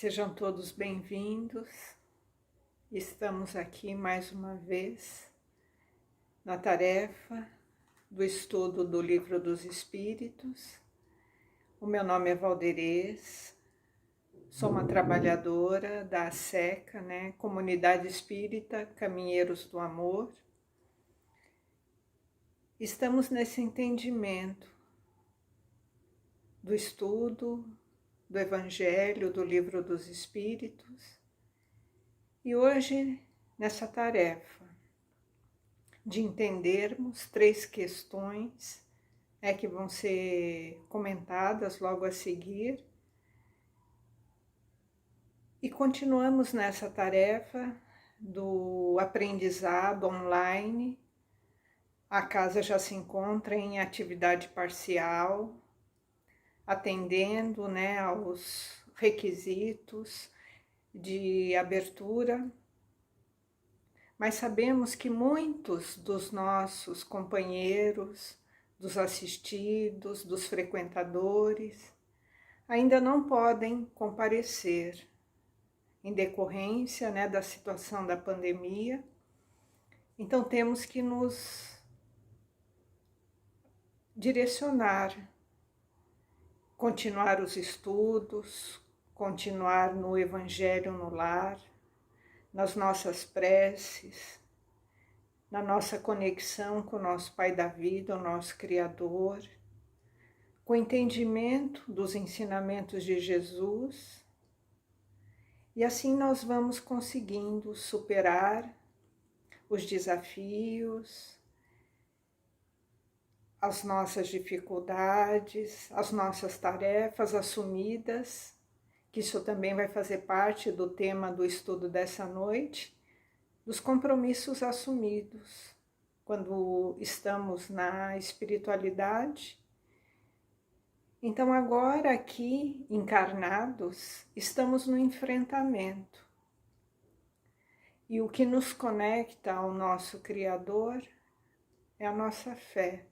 Sejam todos bem-vindos. Estamos aqui mais uma vez na tarefa do estudo do Livro dos Espíritos. O meu nome é Valderez, sou uma trabalhadora da ASECA, Comunidade Espírita Caminheiros do Amor. Estamos nesse entendimento do estudo do Evangelho, do Livro dos Espíritos, e hoje nessa tarefa de entendermos 3 questões que vão ser comentadas logo a seguir, e continuamos nessa tarefa do aprendizado online. A casa já se encontra em atividade parcial, atendendo aos requisitos de abertura, mas sabemos que muitos dos nossos companheiros, dos assistidos, dos frequentadores, ainda não podem comparecer em decorrência da situação da pandemia. Então temos que nos direcionar, continuar os estudos, continuar no Evangelho no lar, nas nossas preces, na nossa conexão com o nosso Pai da Vida, o nosso Criador, com o entendimento dos ensinamentos de Jesus, e assim nós vamos conseguindo superar os desafios, as nossas dificuldades, as nossas tarefas assumidas, que isso também vai fazer parte do tema do estudo dessa noite, dos compromissos assumidos quando estamos na espiritualidade. Então agora aqui, encarnados, estamos no enfrentamento. E o que nos conecta ao nosso Criador é a nossa fé,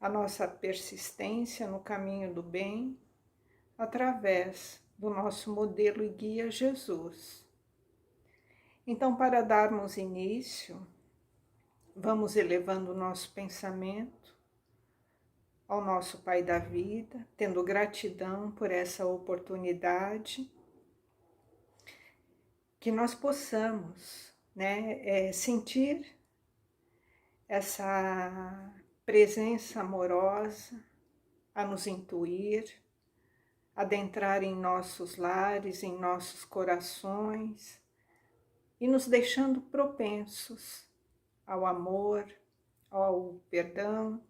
a nossa persistência no caminho do bem, através do nosso modelo e guia Jesus. Então, para darmos início, vamos elevando o nosso pensamento ao nosso Pai da Vida, tendo gratidão por essa oportunidade, que nós possamos sentir essa presença amorosa a nos intuir, adentrar em nossos lares, em nossos corações, e nos deixando propensos ao amor, ao perdão.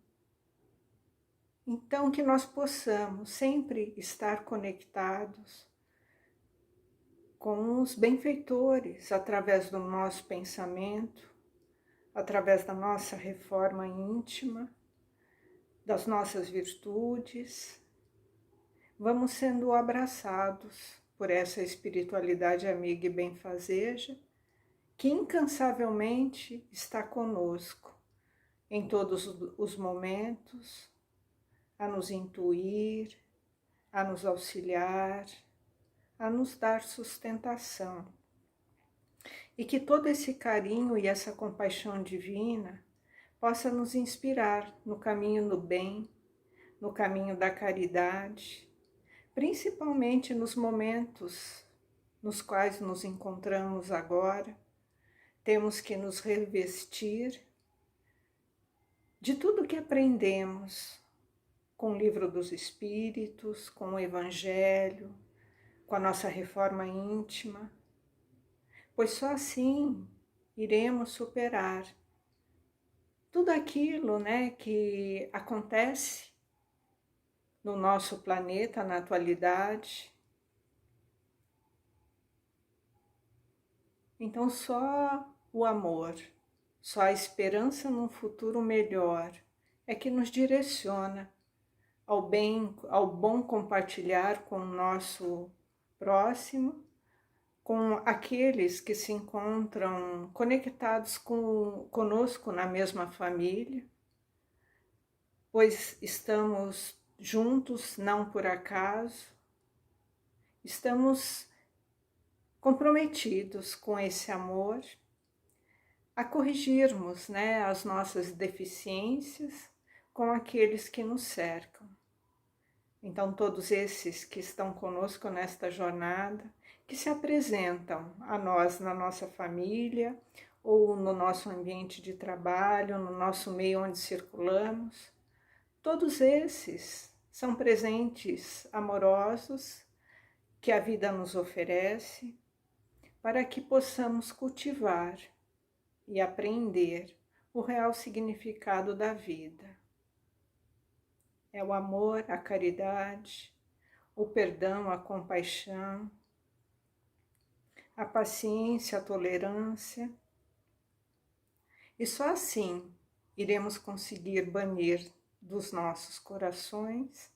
Então que nós possamos sempre estar conectados com os benfeitores, através do nosso pensamento, através da nossa reforma íntima, das nossas virtudes. Vamos sendo abraçados por essa espiritualidade amiga e benfazeja, que incansavelmente está conosco em todos os momentos, a nos intuir, a nos auxiliar, a nos dar sustentação. E que todo esse carinho e essa compaixão divina possa nos inspirar no caminho do bem, no caminho da caridade, principalmente nos momentos nos quais nos encontramos agora. Temos que nos revestir de tudo que aprendemos com o Livro dos Espíritos, com o Evangelho, com a nossa reforma íntima, pois só assim iremos superar tudo aquilo que acontece no nosso planeta na atualidade. Então só o amor, só a esperança num futuro melhor é que nos direciona ao bem, ao bom compartilhar com o nosso próximo, com aqueles que se encontram conectados conosco na mesma família, pois estamos juntos não por acaso, estamos comprometidos com esse amor, a corrigirmos, né, as nossas deficiências com aqueles que nos cercam. Então, todos esses que estão conosco nesta jornada, que se apresentam a nós na nossa família, ou no nosso ambiente de trabalho, no nosso meio onde circulamos, todos esses são presentes amorosos que a vida nos oferece para que possamos cultivar e aprender o real significado da vida. É o amor, a caridade, o perdão, a compaixão, a paciência, a tolerância. E só assim iremos conseguir banir dos nossos corações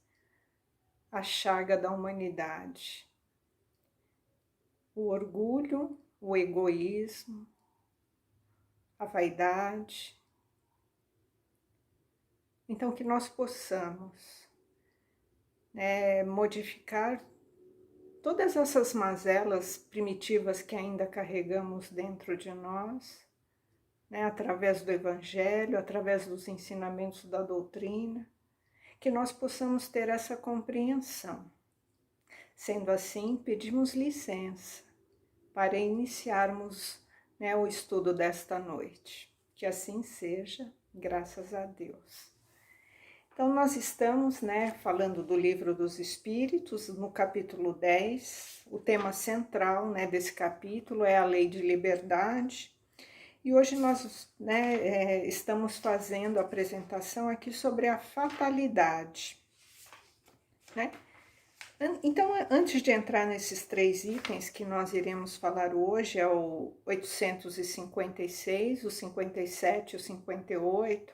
a chaga da humanidade, o orgulho, o egoísmo, a vaidade. Então, que nós possamos modificar todas essas mazelas primitivas que ainda carregamos dentro de nós, através do Evangelho, através dos ensinamentos da doutrina, que nós possamos ter essa compreensão. Sendo assim, pedimos licença para iniciarmos o estudo desta noite. Que assim seja, graças a Deus. Então, nós estamos falando do Livro dos Espíritos, no capítulo 10. O tema central desse capítulo é a Lei de Liberdade. E hoje nós estamos fazendo a apresentação aqui sobre a fatalidade. Então, antes de entrar nesses 3 itens que nós iremos falar hoje, é o 856, o 57 e o 58,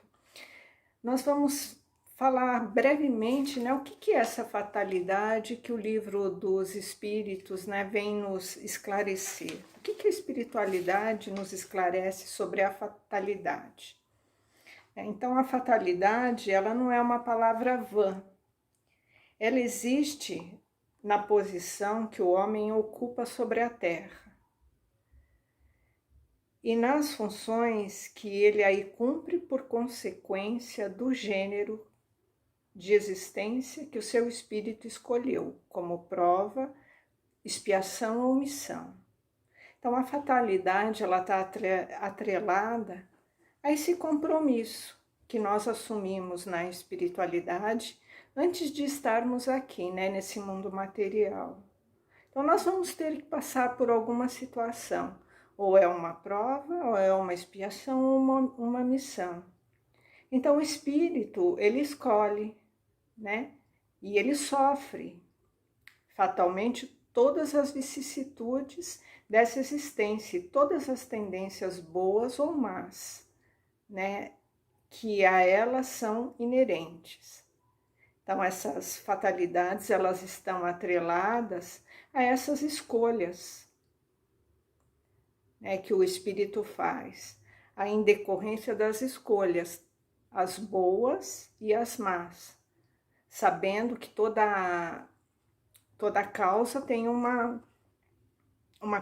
nós vamos falar brevemente o que é essa fatalidade que o Livro dos Espíritos vem nos esclarecer. O que a espiritualidade nos esclarece sobre a fatalidade? Então, a fatalidade, ela não é uma palavra vã. Ela existe na posição que o homem ocupa sobre a terra e nas funções que ele aí cumpre por consequência do gênero de existência que o seu espírito escolheu como prova, expiação ou missão. Então, a fatalidade, ela está atrelada a esse compromisso que nós assumimos na espiritualidade antes de estarmos aqui, nesse mundo material. Então, nós vamos ter que passar por alguma situação, ou é uma prova, ou é uma expiação, ou uma missão. Então, o espírito, ele escolhe, e ele sofre fatalmente todas as vicissitudes dessa existência, todas as tendências boas ou más, que a elas são inerentes. Então, essas fatalidades, elas estão atreladas a essas escolhas que o espírito faz, a decorrência das escolhas, as boas e as más, sabendo que toda causa tem uma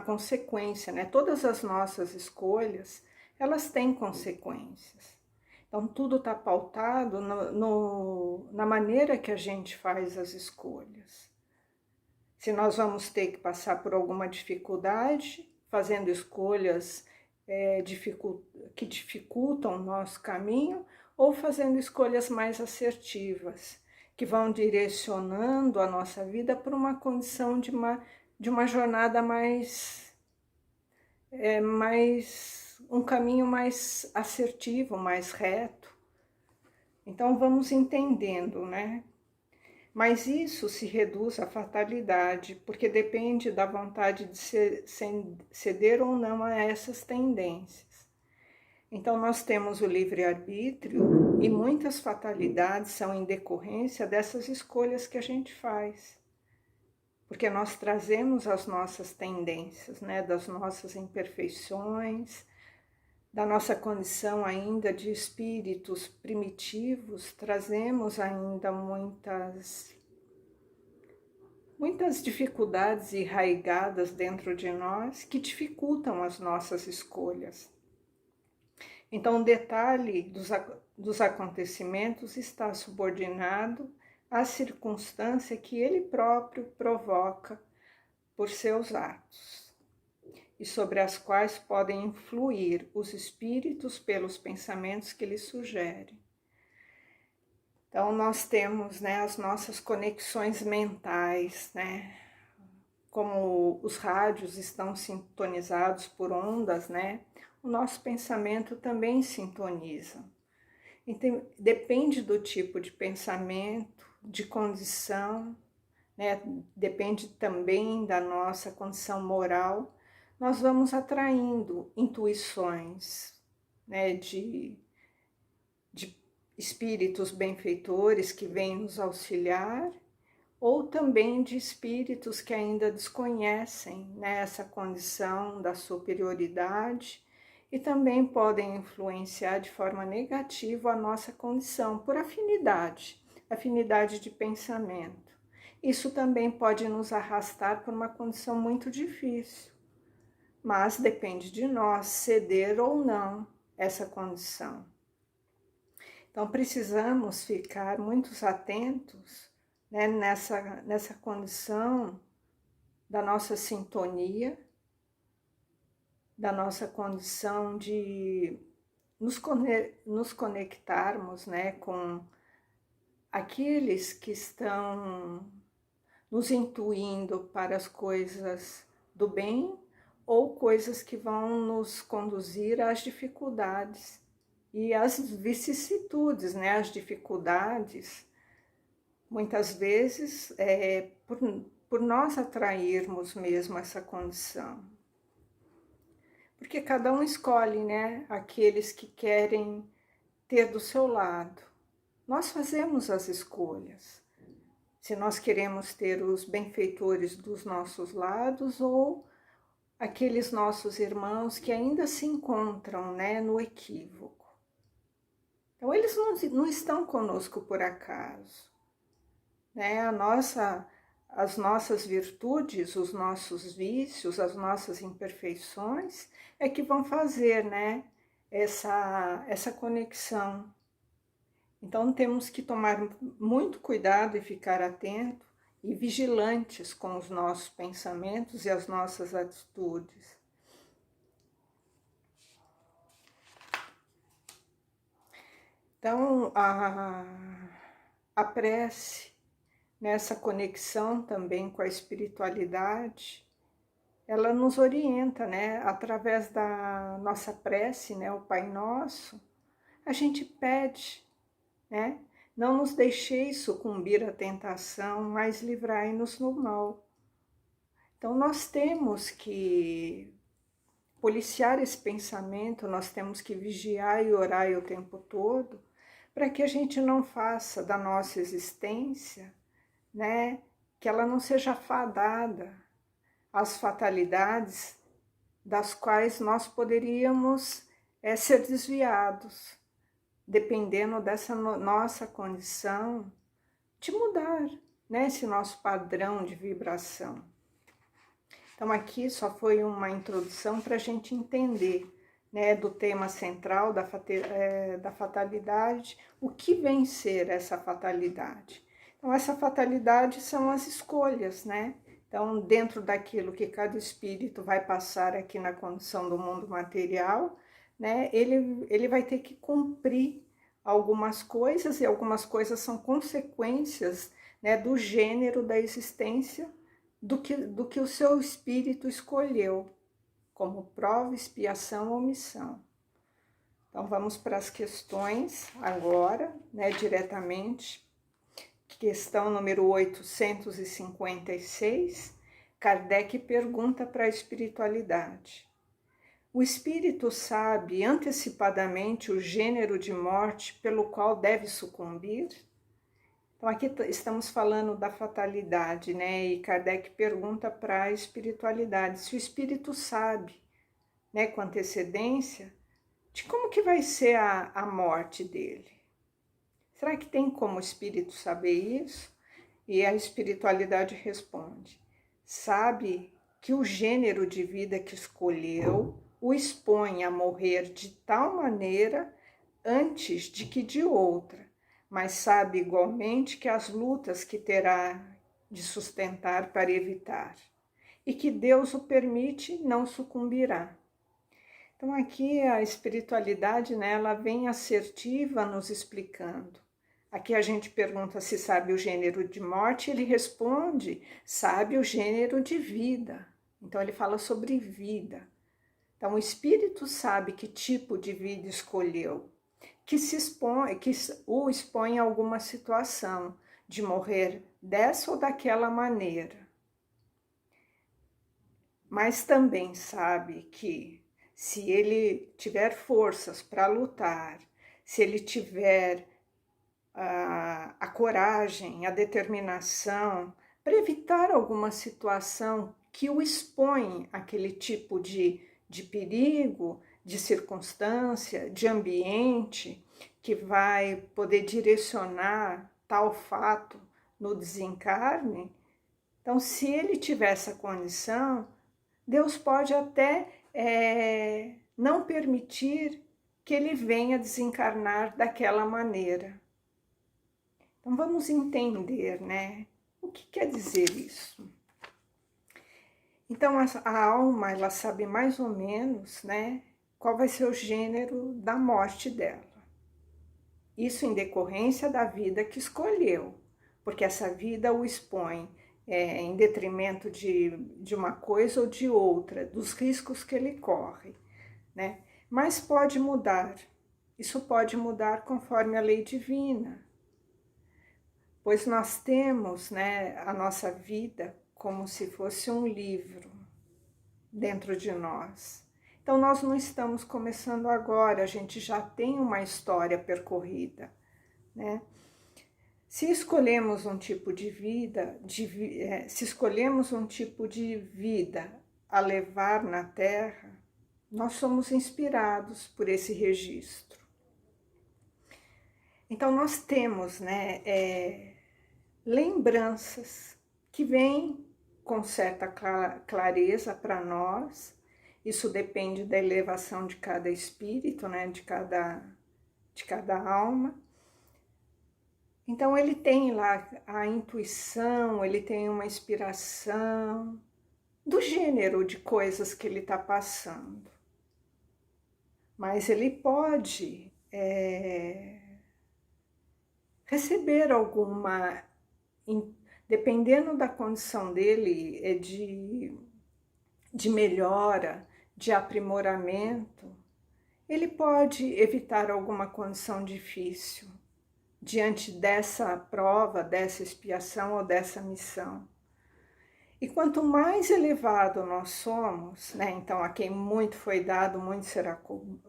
consequência, Todas as nossas escolhas, elas têm consequências. Então, tudo está pautado na maneira que a gente faz as escolhas. Se nós vamos ter que passar por alguma dificuldade, fazendo escolhas que dificultam o nosso caminho, ou fazendo escolhas mais assertivas, que vão direcionando a nossa vida para uma condição de uma jornada um caminho mais assertivo, mais reto. Então, vamos entendendo, Mas isso se reduz à fatalidade, porque depende da vontade de ceder ou não a essas tendências. Então, nós temos o livre-arbítrio e muitas fatalidades são em decorrência dessas escolhas que a gente faz. Porque nós trazemos as nossas tendências, das nossas imperfeições, da nossa condição ainda de espíritos primitivos, trazemos ainda muitas dificuldades enraizadas dentro de nós que dificultam as nossas escolhas. Então, o detalhe dos acontecimentos está subordinado à circunstância que ele próprio provoca por seus atos, e sobre as quais podem influir os espíritos pelos pensamentos que lhes sugerem. Então, nós temos, né, as nossas conexões mentais, né? Como os rádios estão sintonizados por ondas, né? O nosso pensamento também sintoniza. Então, depende do tipo de pensamento, de condição, né? Depende também da nossa condição moral. Nós vamos atraindo intuições, né? De espíritos benfeitores que vêm nos auxiliar, ou também de espíritos que ainda desconhecem, né, essa condição da superioridade e também podem influenciar de forma negativa a nossa condição por afinidade de pensamento. Isso também pode nos arrastar por uma condição muito difícil, mas depende de nós ceder ou não essa condição. Então precisamos ficar muito atentos, né, nessa condição da nossa sintonia, da nossa condição de nos conectarmos, né, com aqueles que estão nos intuindo para as coisas do bem ou coisas que vão nos conduzir às dificuldades e às vicissitudes, né, as dificuldades. Muitas vezes por nós atrairmos mesmo essa condição. Porque cada um escolhe, né, aqueles que querem ter do seu lado. Nós fazemos as escolhas. Se nós queremos ter os benfeitores dos nossos lados ou aqueles nossos irmãos que ainda se encontram, né, no equívoco. Então, eles não estão conosco por acaso. Né? As nossas virtudes, os nossos vícios, as nossas imperfeições é que vão fazer, né, essa conexão. Então temos que tomar muito cuidado e ficar atento e vigilantes com os nossos pensamentos e as nossas atitudes. Então a prece, nessa conexão também com a espiritualidade, ela nos orienta, né? Através da nossa prece, né? O Pai Nosso, a gente pede, né? Não nos deixeis sucumbir à tentação, mas livrai-nos do mal. Então nós temos que policiar esse pensamento, nós temos que vigiar e orar o tempo todo, para que a gente não faça da nossa existência, né, que ela não seja fadada às fatalidades das quais nós poderíamos ser desviados, dependendo dessa nossa condição de mudar, né, esse nosso padrão de vibração. Então aqui só foi uma introdução para a gente entender, né, do tema central da fatalidade, o que vem ser essa fatalidade. Então, essa fatalidade são as escolhas, né? Então, dentro daquilo que cada espírito vai passar aqui na condição do mundo material, né? Ele vai ter que cumprir algumas coisas, e algumas coisas são consequências, né, do gênero da existência, do que o seu espírito escolheu, como prova, expiação ou missão. Então, vamos para as questões agora, né, diretamente. Questão número 856, Kardec pergunta para a espiritualidade. O espírito sabe antecipadamente o gênero de morte pelo qual deve sucumbir? Então aqui estamos falando da fatalidade, né? E Kardec pergunta para a espiritualidade se o espírito sabe, né, com antecedência, de como que vai ser a morte dele. Será que tem como o espírito saber isso? E a espiritualidade responde: sabe que o gênero de vida que escolheu o expõe a morrer de tal maneira antes de que de outra, mas sabe igualmente que as lutas que terá de sustentar para evitar, e que Deus o permite, não sucumbirá. Então aqui a espiritualidade, né, ela vem assertiva nos explicando. Aqui a gente pergunta se sabe o gênero de morte, ele responde, sabe o gênero de vida. Então ele fala sobre vida. Então o espírito sabe que tipo de vida escolheu, que o expõe a alguma situação de morrer dessa ou daquela maneira. Mas também sabe que se ele tiver forças para lutar, se ele tiver a coragem, a determinação para evitar alguma situação que o expõe àquele tipo de perigo, de circunstância, de ambiente, que vai poder direcionar tal fato no desencarne. Então, se ele tiver essa condição, Deus pode até não permitir que ele venha desencarnar daquela maneira. Então vamos entender, né? O que quer dizer isso? Então a alma, ela sabe mais ou menos, né, qual vai ser o gênero da morte dela. Isso em decorrência da vida que escolheu, porque essa vida o expõe em detrimento de uma coisa ou de outra, dos riscos que ele corre, né? Mas pode mudar, isso pode mudar conforme a lei divina, pois nós temos, né, a nossa vida como se fosse um livro dentro de nós. Então nós não estamos começando agora, a gente já tem uma história percorrida, né? Se escolhemos um tipo de vida, se escolhemos um tipo de vida a levar na Terra, nós somos inspirados por esse registro. Então nós temos, né, lembranças que vêm com certa clareza para nós. Isso depende da elevação de cada espírito, né, de cada alma. Então ele tem lá a intuição, ele tem uma inspiração do gênero de coisas que ele está passando. Mas ele pode receber alguma, dependendo da condição dele, de melhora, de aprimoramento, ele pode evitar alguma condição difícil diante dessa prova, dessa expiação ou dessa missão. E quanto mais elevado nós somos, né, então a quem muito foi dado, muito será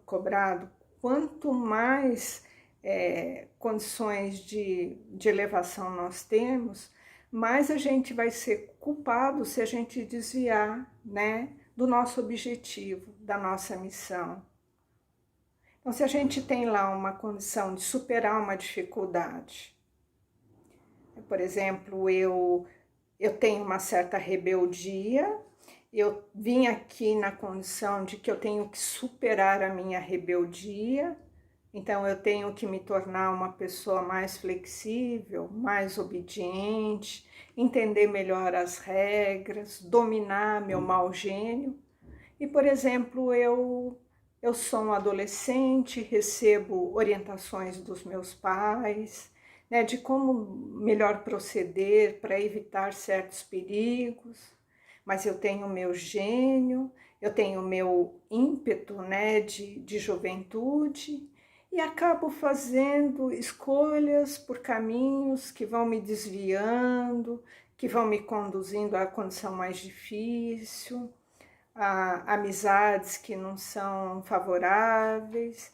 cobrado, quanto mais condições de elevação nós temos, mais a gente vai ser culpado se a gente desviar, né, do nosso objetivo, da nossa missão. Então, se a gente tem lá uma condição de superar uma dificuldade, por exemplo, eu tenho uma certa rebeldia, eu vim aqui na condição de que eu tenho que superar a minha rebeldia, então eu tenho que me tornar uma pessoa mais flexível, mais obediente, entender melhor as regras, dominar meu mau gênio. E, por exemplo, eu sou um adolescente, recebo orientações dos meus pais, né, de como melhor proceder para evitar certos perigos, mas eu tenho o meu gênio, eu tenho o meu ímpeto, né, de juventude, e acabo fazendo escolhas por caminhos que vão me desviando, que vão me conduzindo à condição mais difícil, a amizades que não são favoráveis.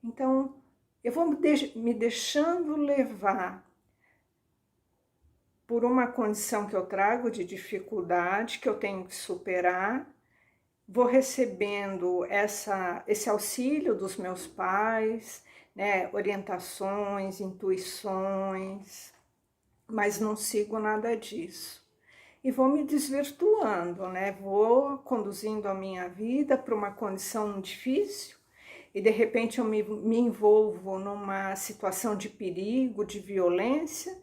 Então, eu vou me deixando levar por uma condição que eu trago de dificuldade, que eu tenho que superar, vou recebendo esse auxílio dos meus pais, né, orientações, intuições, mas não sigo nada disso. E vou me desvirtuando, né? Vou conduzindo a minha vida para uma condição difícil e de repente eu me envolvo numa situação de perigo, de violência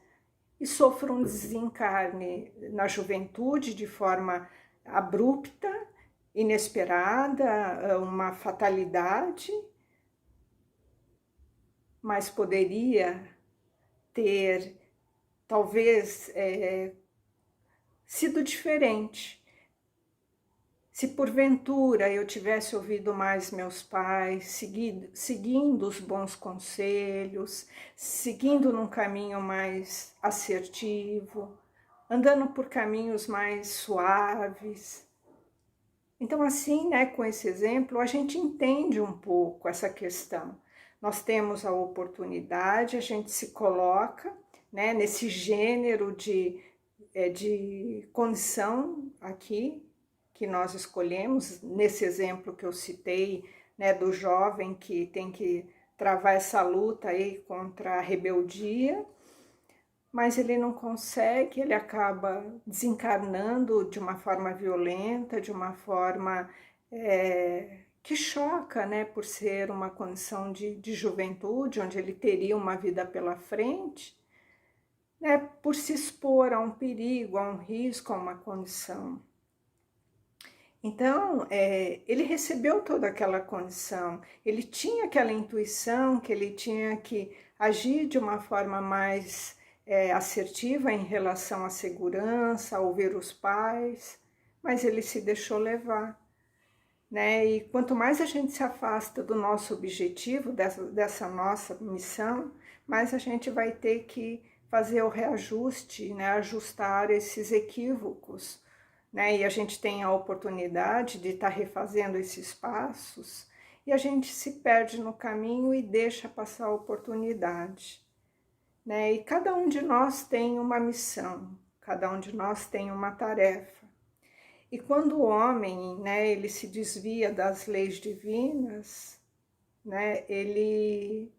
e sofro um desencarne na juventude de forma abrupta, inesperada, uma fatalidade, mas poderia ter talvez sido diferente. Se porventura eu tivesse ouvido mais meus pais, seguindo os bons conselhos, seguindo num caminho mais assertivo, andando por caminhos mais suaves. Então, assim, né, com esse exemplo, a gente entende um pouco essa questão. Nós temos a oportunidade, a gente se coloca, né, nesse gênero de condição aqui, que nós escolhemos, nesse exemplo que eu citei, né, do jovem que tem que travar essa luta aí contra a rebeldia, mas ele não consegue, ele acaba desencarnando de uma forma violenta, de uma forma que choca, né, por ser uma condição de juventude, onde ele teria uma vida pela frente, né, por se expor a um perigo, a um risco, a uma condição. Então, ele recebeu toda aquela condição, ele tinha aquela intuição que ele tinha que agir de uma forma mais assertiva em relação à segurança, a ouvir os pais, mas ele se deixou levar, né? E quanto mais a gente se afasta do nosso objetivo, dessa nossa missão, mais a gente vai ter que fazer o reajuste, né? Ajustar esses equívocos, né? E a gente tem a oportunidade de estar refazendo esses passos e a gente se perde no caminho e deixa passar a oportunidade, né? E cada um de nós tem uma missão, cada um de nós tem uma tarefa. E quando o homem, né, ele se desvia das leis divinas, né, ele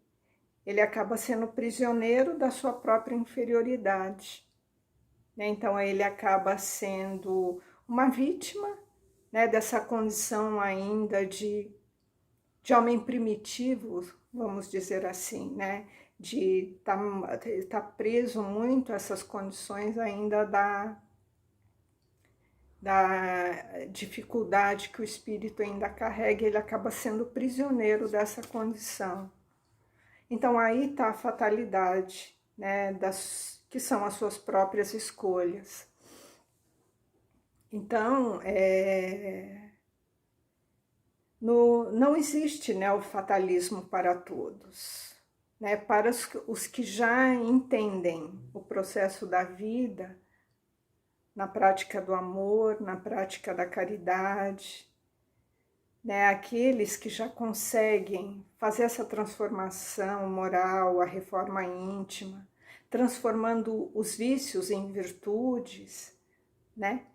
acaba sendo prisioneiro da sua própria inferioridade. Então ele acaba sendo uma vítima, né, dessa condição ainda de homem primitivo, vamos dizer assim, né, de tá preso muito a essas condições ainda da dificuldade que o espírito ainda carrega, ele acaba sendo prisioneiro dessa condição. Então aí está a fatalidade, né, que são as suas próprias escolhas. Então, não existe, né, o fatalismo para todos. Né? Para os que já entendem o processo da vida, na prática do amor, na prática da caridade, né? Aqueles que já conseguem fazer essa transformação moral, a reforma íntima, transformando os vícios em virtudes, né?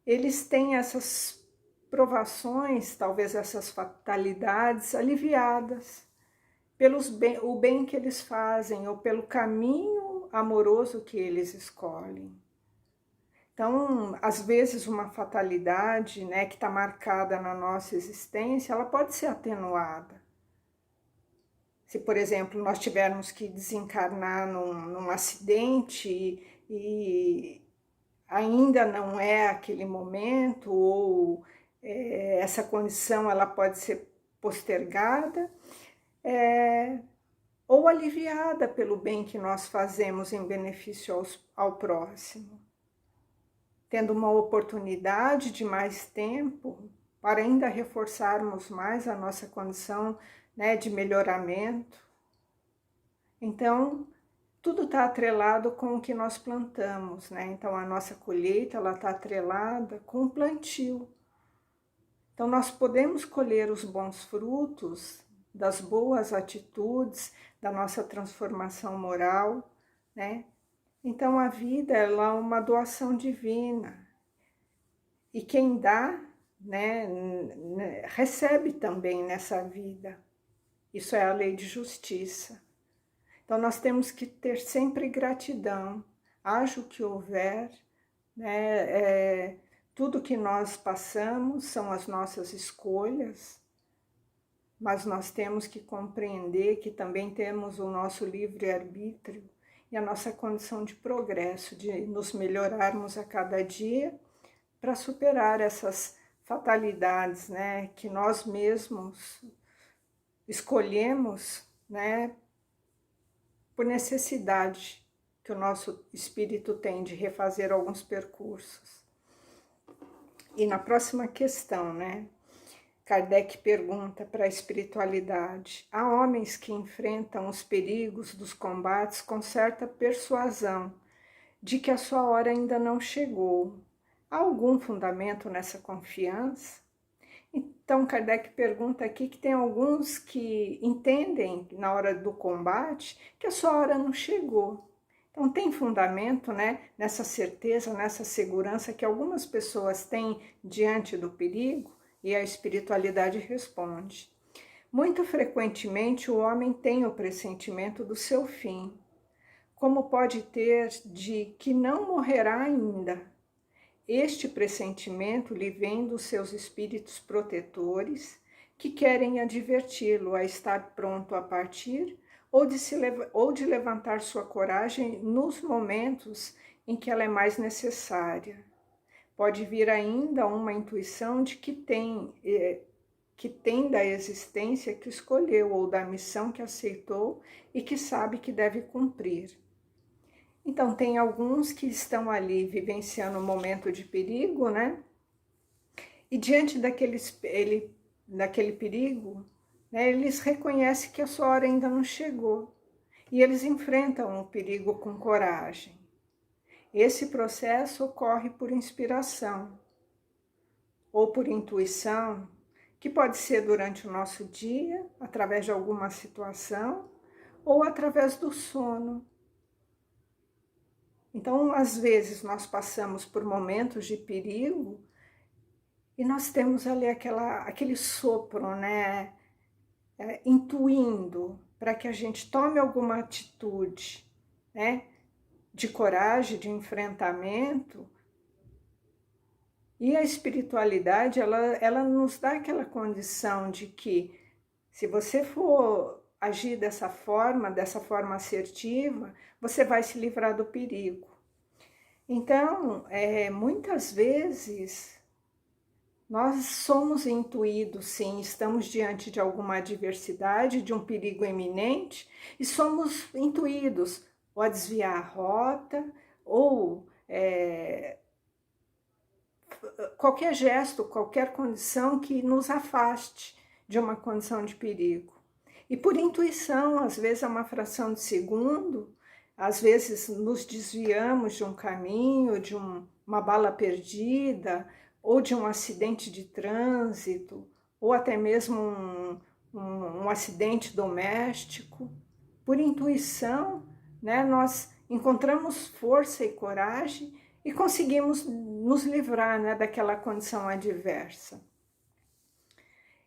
Eles têm essas provações, talvez essas fatalidades aliviadas o bem que eles fazem ou pelo caminho amoroso que eles escolhem. Então, às vezes uma fatalidade, né, que está marcada na nossa existência, ela pode ser atenuada. Se, por exemplo, nós tivermos que desencarnar num acidente e ainda não é aquele momento, ou essa condição ela pode ser postergada, ou aliviada pelo bem que nós fazemos em benefício ao próximo, tendo uma oportunidade de mais tempo para ainda reforçarmos mais a nossa condição, né, de melhoramento. Então, tudo está atrelado com o que nós plantamos, né? Então, a nossa colheita está atrelada com o plantio. Então, nós podemos colher os bons frutos das boas atitudes, da nossa transformação moral, né? Então, a vida ela é uma doação divina. E quem dá, né, recebe também nessa vida. Isso é a lei de justiça. Então, nós temos que ter sempre gratidão haja o que houver, né? Tudo que nós passamos são as nossas escolhas, mas nós temos que compreender que também temos o nosso livre-arbítrio e a nossa condição de progresso, de nos melhorarmos a cada dia para superar essas fatalidades, né, que nós mesmos escolhemos, né, por necessidade que o nosso espírito tem de refazer alguns percursos. E na próxima questão, né, Kardec pergunta para a espiritualidade: há homens que enfrentam os perigos dos combates com certa persuasão de que a sua hora ainda não chegou. Há algum fundamento nessa confiança? Então, Kardec pergunta aqui que tem alguns que entendem na hora do combate que a sua hora não chegou. Então, tem fundamento, né, nessa certeza, nessa segurança que algumas pessoas têm diante do perigo? E a espiritualidade responde: muito frequentemente o homem tem o pressentimento do seu fim, como pode ter de que não morrerá ainda. Este pressentimento lhe vem dos seus espíritos protetores, que querem adverti-lo a estar pronto a partir ou de levantar sua coragem nos momentos em que ela é mais necessária. Pode vir ainda uma intuição de que tem da existência que escolheu ou da missão que aceitou e que sabe que deve cumprir. Então, tem alguns que estão ali vivenciando um momento de perigo, né? E diante daquele perigo, né, eles reconhecem que a sua hora ainda não chegou. E eles enfrentam o perigo com coragem. Esse processo ocorre por inspiração ou por intuição, que pode ser durante o nosso dia, através de alguma situação, ou através do sono. Então, às vezes, nós passamos por momentos de perigo e nós temos ali aquele sopro, né, intuindo para que a gente tome alguma atitude, né, de coragem, de enfrentamento. E a espiritualidade, ela nos dá aquela condição de que, se você for agir dessa forma assertiva, você vai se livrar do perigo. Então, muitas vezes, nós somos intuídos, sim, estamos diante de alguma adversidade, de um perigo iminente, e somos intuídos ou a desviar a rota, ou qualquer gesto, qualquer condição que nos afaste de uma condição de perigo. E por intuição, às vezes é uma fração de segundo, às vezes nos desviamos de um caminho, de uma bala perdida, ou de um acidente de trânsito, ou até mesmo um acidente doméstico. Por intuição, né, nós encontramos força e coragem e conseguimos nos livrar, né, daquela condição adversa.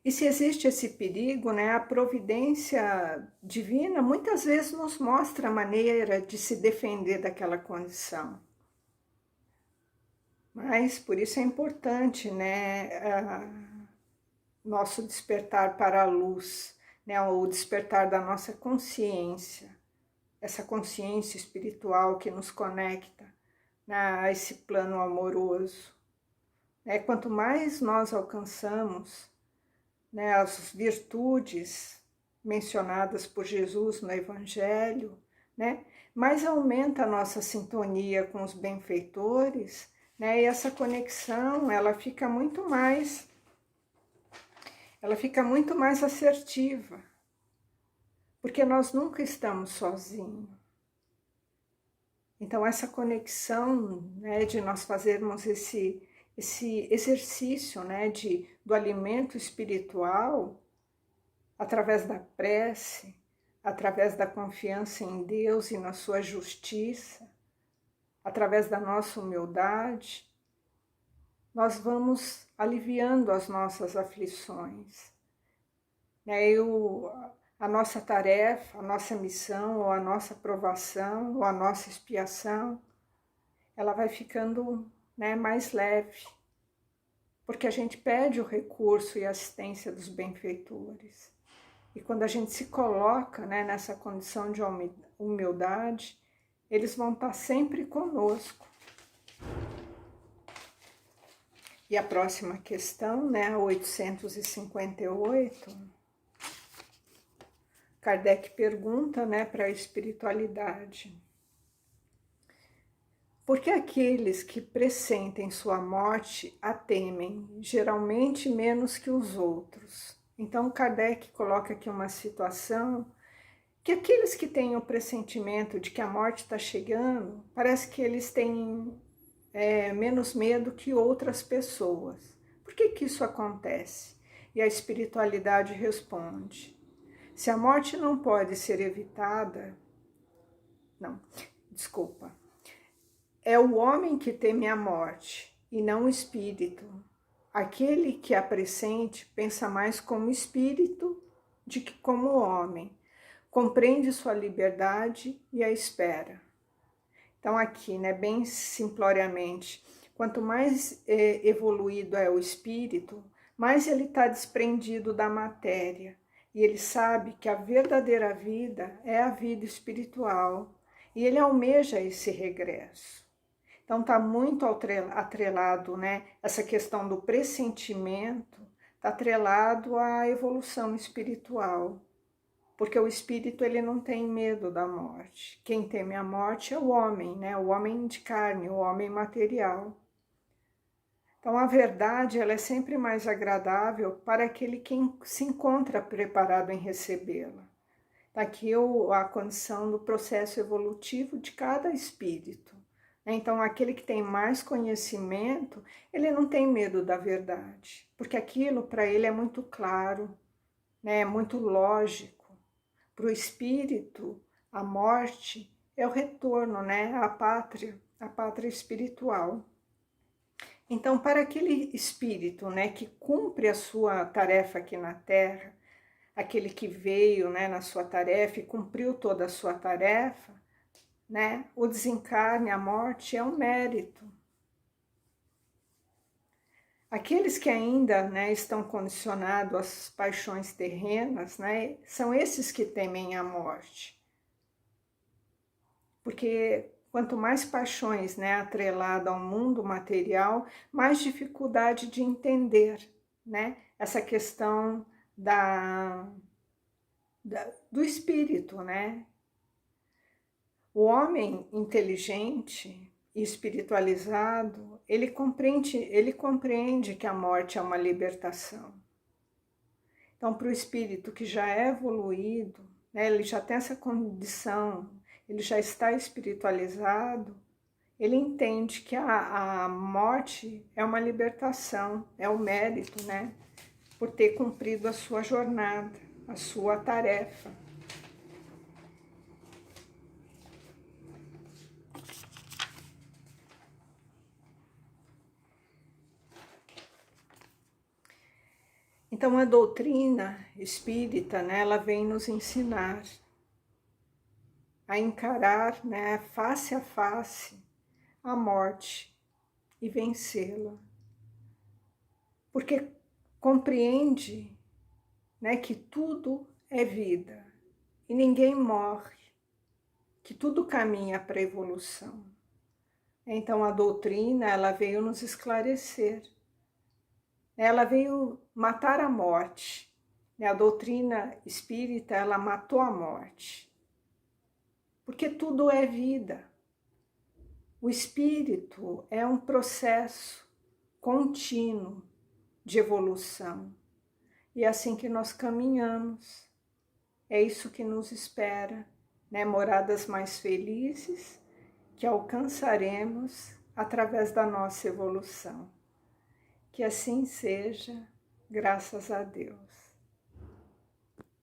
E se existe esse perigo, né, a providência divina muitas vezes nos mostra a maneira de se defender daquela condição. Mas por isso é importante, né, nosso despertar para a luz, né, o despertar da nossa consciência, essa consciência espiritual que nos conecta, né, a esse plano amoroso. Quanto mais nós alcançamos, né, as virtudes mencionadas por Jesus no Evangelho, né, mais aumenta a nossa sintonia com os benfeitores, né, e essa conexão ela fica muito mais assertiva, porque nós nunca estamos sozinhos. Então essa conexão, né, de nós fazermos esse exercício, né, do alimento espiritual, através da prece, através da confiança em Deus e na sua justiça, através da nossa humildade, nós vamos aliviando as nossas aflições. A nossa tarefa, a nossa missão, ou a nossa provação, ou a nossa expiação, ela vai ficando, né, mais leve, porque a gente pede o recurso e a assistência dos benfeitores. E quando a gente se coloca, né, nessa condição de humildade, eles vão estar sempre conosco. E a próxima questão, né, 858, Kardec pergunta, né, para a espiritualidade: por que aqueles que pressentem sua morte a temem, geralmente menos que os outros? Então, Kardec coloca aqui uma situação que aqueles que têm o pressentimento de que a morte está chegando, parece que eles têm menos medo que outras pessoas. Por que que isso acontece? E a espiritualidade responde: se a morte não pode ser evitada, não, desculpa, é o homem que teme a morte e não o espírito. Aquele que a pressente pensa mais como espírito do que como homem, compreende sua liberdade e a espera. Então aqui, né, bem simploriamente, quanto mais evoluído é o espírito, mais ele está desprendido da matéria. E ele sabe que a verdadeira vida é a vida espiritual. E ele almeja esse regresso. Então está muito atrelado, né, essa questão do pressentimento, está atrelado à evolução espiritual. Porque o espírito, ele não tem medo da morte. Quem teme a morte é o homem, né? O homem de carne, o homem material. Então a verdade, ela é sempre mais agradável para aquele que se encontra preparado em recebê-la. Está aqui a condição do processo evolutivo de cada espírito. Então aquele que tem mais conhecimento, ele não tem medo da verdade, porque aquilo para ele é muito claro, né? É muito lógico. Para o espírito, a morte é o retorno, né, à pátria espiritual. Então, para aquele espírito, né, que cumpre a sua tarefa aqui na Terra, aquele que veio, né, na sua tarefa e cumpriu toda a sua tarefa, né, o desencarne, a morte é um mérito. Aqueles que ainda, né, estão condicionados às paixões terrenas, né, são esses que temem a morte. Porque quanto mais paixões, né, atrelada ao mundo material, mais dificuldade de entender, né, essa questão do espírito, né? O homem inteligente e espiritualizado, ele compreende que a morte é uma libertação. Então, para o espírito que já é evoluído, né, ele já tem essa condição, ele já está espiritualizado, ele entende que a morte é uma libertação, é o mérito, né, por ter cumprido a sua jornada, a sua tarefa. Então a doutrina espírita, né, ela vem nos ensinar a encarar, né, face a face a morte e vencê-la. Porque compreende, né, que tudo é vida e ninguém morre, que tudo caminha para a evolução. Então a doutrina, ela veio nos esclarecer. Ela veio matar a morte. A doutrina espírita, ela matou a morte. Porque tudo é vida. O espírito é um processo contínuo de evolução. E é assim que nós caminhamos. É isso que nos espera, né? Moradas mais felizes que alcançaremos através da nossa evolução. Que assim seja, graças a Deus.